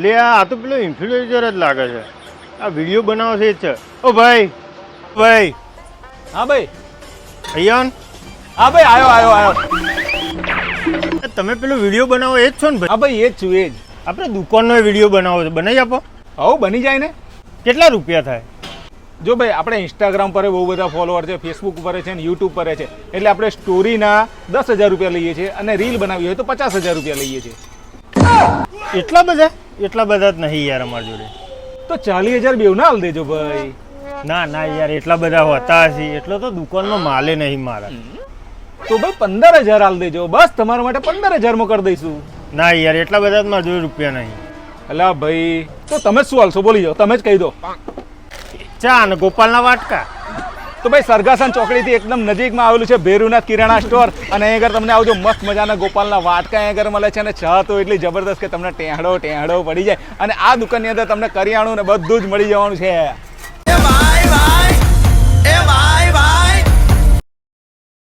લે આ તો પેલો ઇન્ફ્લુએન્સર જ લાગે છે. આ વિડીયો બનાવે છે જ છે. ઓ ભાઈ ભાઈ. હા ભાઈ. અયાન. હા ભાઈ, આવ્યો. તમે પેલો વિડીયો બનાવો એ જ છો ને ભાઈ? હા ભાઈ, એ જ છું, એ જ. આપણે દુકાનનો વિડીયો બનાવો છે, બનાવી આપો. હવ બની જાય ને. કેટલા રૂપિયા થાય? જો ભાઈ, આપણે ઇન્સ્ટાગ્રામ પર બહુ બધા ફોલોઅર છે, ફેસબુક પર છે ને યુટ્યુબ પર છે, એટલે આપણે સ્ટોરીના 10,000 રૂપિયા લઈએ છીએ અને રીલ બનાવી હોય તો 50,000 રૂપિયા લઈએ છીએ. એટલા બધા જ નહીં યાર અમારી જોડે. તો 40,000 બેવ ના હાલ દેજો ભાઈ. ના યાર એટલા બધા હોતા હશે, એટલો તો દુકાનનો માલે નહીં મારા. તો ભાઈ 15,000 હાલ દેજો, બસ તમારા માટે 15,000 કરી દઈશું. ના યાર એટલા બધા જ મારા જોડે રૂપિયા નહીં. અલા ભાઈ, તો તમે જ શું હાલશો બોલી જાઓ, તમે જ કહી દો. ચા અને ગોપાલના વાટકા. તો ભાઈ સરગાસન ચોકડીથી એકદમ નજીકમાં આવેલું છે ભેરુનાથ કિરાણા સ્ટોર, અને અહીં આગળ તમને આવજો મસ્ત મજાના ગોપાલના વાટકા અહીં આગળ મળે છે, અને ચા તો એટલી જબરદસ્ત કે તમને ટેહડો પડી જાય, અને આ દુકાનની અંદર તમને કરિયાણું ને બધું જ મળી જવાનું છે.